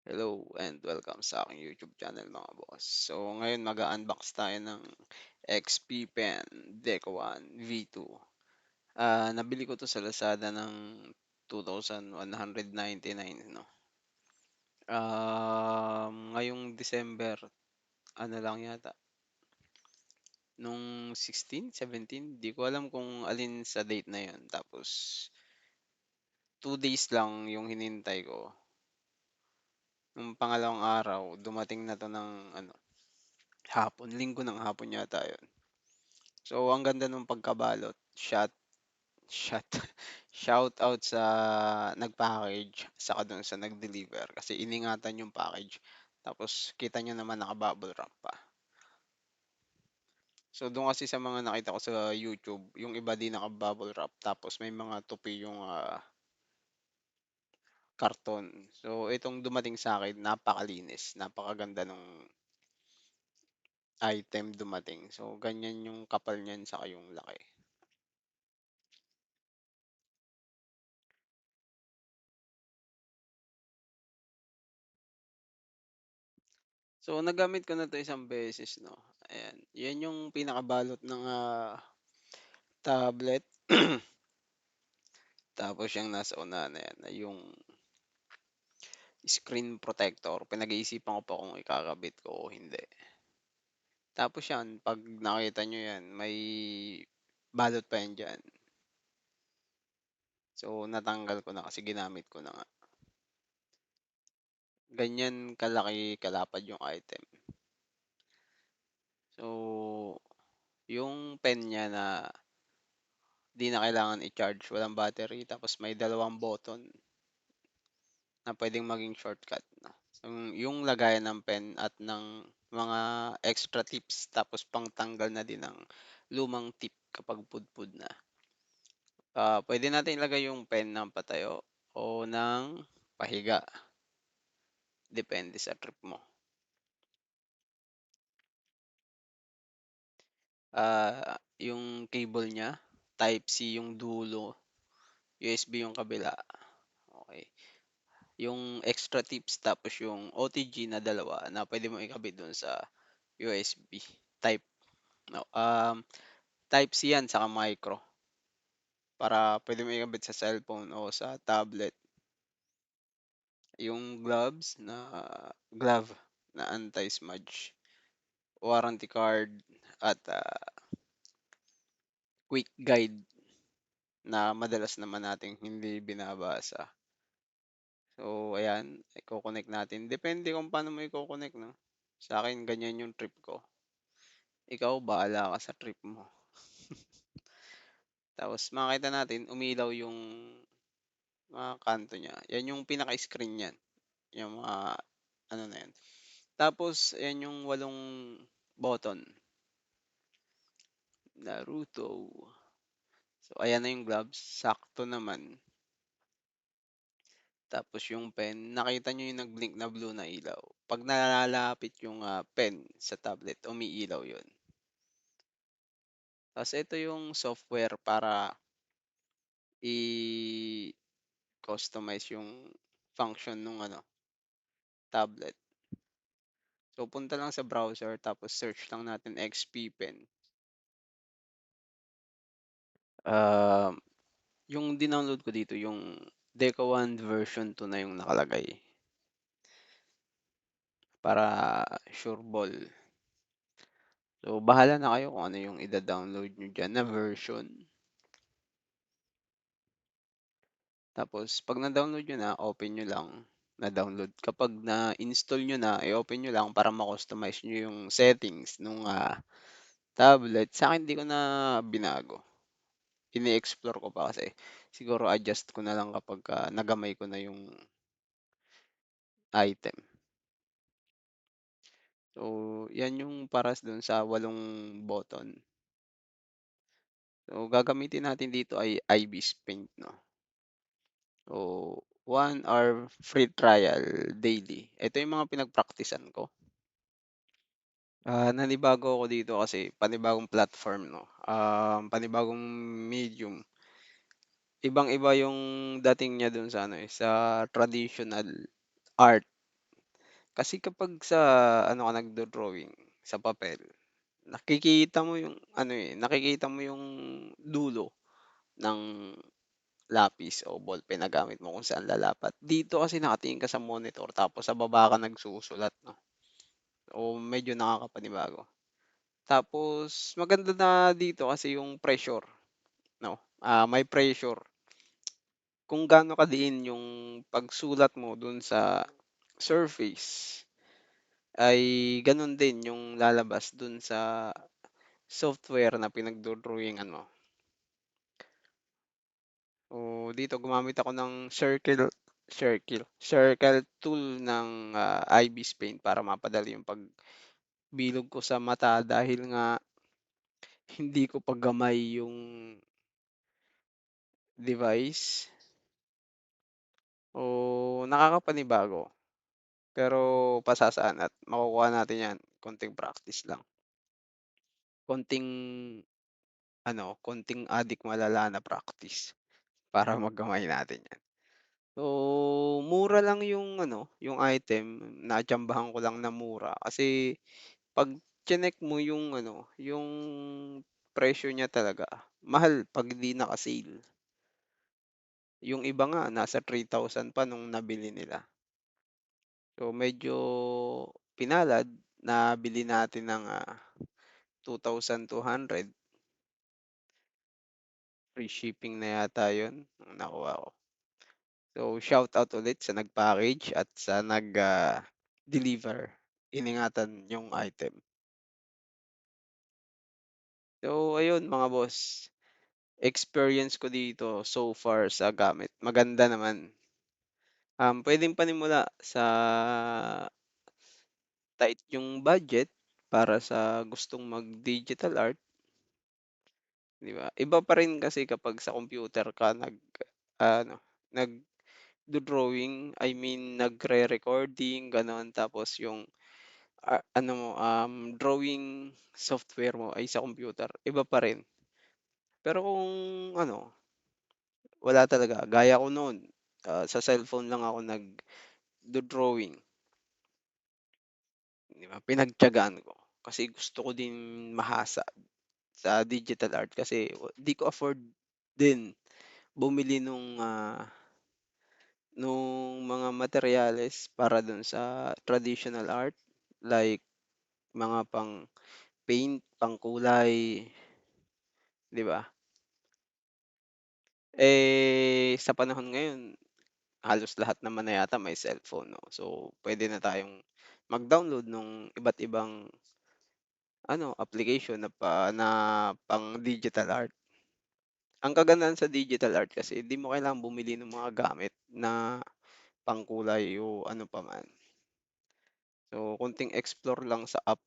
Hello and welcome sa aking YouTube channel mga boss. So ngayon mag-unbox tayo ng XP Pen Deco 1 V2. Nabili ko to sa Lazada ng 2,199 no. Ngayong December ano lang yata nung 16, 17, di ko alam kung alin sa date na 'yon. Tapos 2 days lang yung hinintay ko. Nung pangalawang araw dumating na to ng hapon, linggo ng hapon yata 'yon. So, ang ganda nung pagkabalot. Shot shout out sa nag-package saka dun sa nag-deliver kasi iningatan yung package. Tapos kita niyo naman naka-bubble wrap pa. So, dun kasi sa mga nakita ko sa YouTube, yung iba di naka-bubble wrap tapos may mga tupi yung karton. So, itong dumating sa akin napakalinis, napakaganda nung item dumating. So, ganyan yung kapal niyan saka yung laki. So, nagamit ko na 'to isang beses 'no, ayan. 'Yan yung pinakabalot ng, tablet. Tapos yung nasa unahan na 'yan ay yung screen protector. Pinag-iisipan ko pa kung ikakabit ko o hindi. Tapos 'yan, 'pag nakita niyo 'yan, may balot pa 'yan diyan. So, natanggal ko na kasi ginamit ko na nga. Ganyan kalaki, kalapad yung item. So, yung pen niya na 'di na kailangan i-charge, walang battery, tapos may dalawang button na puwedeng maging shortcut 'no. Yung lagayan ng pen at ng mga extra tips tapos pangtanggal na din ng lumang tip kapag pudpud na. Puwede natin ilagay yung pen ng patayo o ng pahiga, depende sa trip mo. Yung cable niya, Type-C yung dulo, USB yung kabila, okey. Yung extra tips tapos yung OTG na dalawa na puwede mong ikabit dun sa USB type no, Type-C yan saka micro para puwede mo ikabit sa cellphone o sa tablet. Yung glove na anti-smudge, warranty card at, quick guide na madalas naman nating hindi binabasa. So ayan, iko-connect natin. Depende kung paano mo iko-connect 'no. Sa'kin ganyan yung trip ko. Ikaw bahala ka sa trip mo. Tapos makikita natin umilaw yung mga kanto niya. Yan yung pinaka-screen niyan, yung mga ano na yan. Tapos ayan yung 8 button, Naruto. So ayan na yung gloves, sakto naman. Tapos yung pen, nakita niyo yung nag-blink na blue na ilaw. 'Pag nalalapit yung, pen sa tablet, umiilaw yun. Ta's ito yung software para i-customize yung function nung tablet. So punta lang sa browser tapos search lang natin XP Pen. Um, yung dinownload ko dito yung Deco 1 version 2 na yung nakalagay para sureball. So bahala na kayo kung ano yung ida-download niyo diyan na version. Tapos 'pag na-download niyo na, open niyo lang, na-download. Kapag na-install niyo na, i-open niyo lang para ma-customize niyo yung settings nung, tablet. Sa'kin hindi ko na binago. Ini-explore ko pa kasi. Siguro adjust ko na lang kapagka nagamay ko na yung item. So, 'yan yung para dun sa 8 button. So, gagamitin natin dito ay IBIS Paint 'no. So, 1 hour free trial daily. Ito yung mga pinagpraktisan ko. Nanibago ako dito kasi panibagong platform 'no, panibagong medium. Ibang-iba yung dating niya dun sa sa traditional art. Kasi kapag sa ano ka nagdo-drawing, sa papel, nakikita mo yung ano, nakikita mo yung dulo ng lapis o ballpen na gamit mo kung saan lalapat. Dito kasi nakatingin ka sa monitor tapos sa baba ka nagsusulat 'no, o medyo nakakapanibago. Tapos maganda na dito kasi yung pressure 'no, may pressure kung gaano kadiin yung pagsulat mo dun sa surface ay gano'n din yung lalabas dun sa software na pinagdo-drawingan mo. O dito gumamit ako ng circle tool ng, IBIS Paint para mapadali yung pagbilog ko sa mata dahil nga hindi ko pa gamay yung device o nakakapanibago. Pero pasasaan at makukuha natin 'yan, konting practice lang. Konting konting adik malala na practice para magamay natin 'yan. So, mura lang yung yung item, natsambahan ko lang na mura kasi 'pag tsinek mo yung yung presyo niya talaga, mahal 'pag 'di naka-sale. Yung iba nga nasa 3,000 pa nung nabili nila. So, medyo pinalad, nabili natin ng, 2,200, free shipping na yata yun nung nakuha ko. So, shout out ulit sa nag-package at sa deliver. Iningatan yung item. So, ayun mga boss, experience ko dito so far sa gamit, maganda naman. Puwedeng panimula sa tight yung budget para sa gustong mag-digital art, 'di ba? Iba pa rin kasi kapag sa computer ka ano, nagdo-drawing, I mean nagre-recording gano'n, tapos yung, ano mo, drawing software mo ay sa computer, iba pa rin. Pero kung ano, wala talaga, gaya ko noon, sa cellphone lang ako nagdo-drawing, 'di ba, pinagtiyagaan ko. Kasi gusto ko din mahasa sa digital art kasi 'di ko afford din bumili nung mga materyales para dun sa traditional art, like mga pang-paint, pangkulay, 'di ba? Sa panahon ngayon halos lahat naman na yata may cellphone 'no, so puwede na tayong mag-download nung iba't ibang application na pang-digital art. Ang kagandahan sa digital art kasi di mo kailangang bumili ng mga gamit na pangkulay o ano pa man. So, konting explore lang sa app,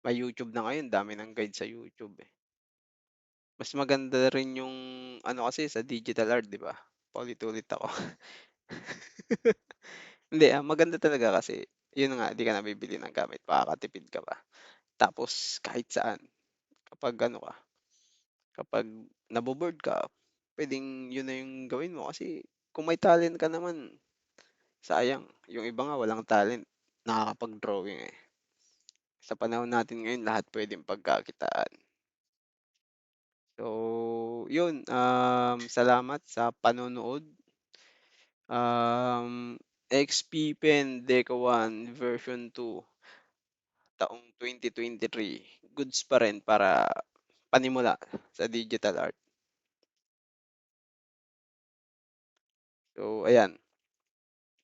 may YouTube na ngayon, dami ng guide sa YouTube, eh. Mas maganda rin yung kasi sa digital art, 'di ba? Paulit-ulit ako. Hindi, maganda talaga kasi yun nga, 'di ka na bibili ng gamit, makakatipid ka pa. Tapos kahit saan, kapag kapag nabo-bored ka, puwedeng yun na yung gawin mo kasi kung may talent ka naman, sayang. Yung iba nga walang talent, nakakapag-drawing, eh. Sa panahon natin ngayon lahat puwedeng pagkakitaan. So, yun, salamat sa panonood. XP Pen Deca 1 version 2 taong 2023, goods pa rin para panimula sa digital art. So, ayan,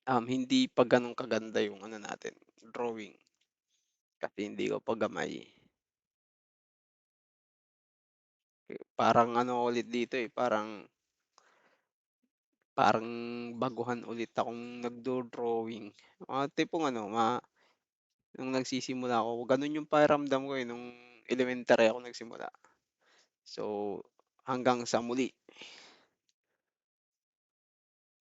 hindi pa gano'n kaganda yung natin, drawing kasi hindi ko pa gamay. Parang ulit dito, parang parang baguhan ulit akong nagdo-drawing. Mga tipong nung nagsisimula ako, gano'n yung pakiramdam ko, nung elementary ako nagsimula. So, hanggang sa muli.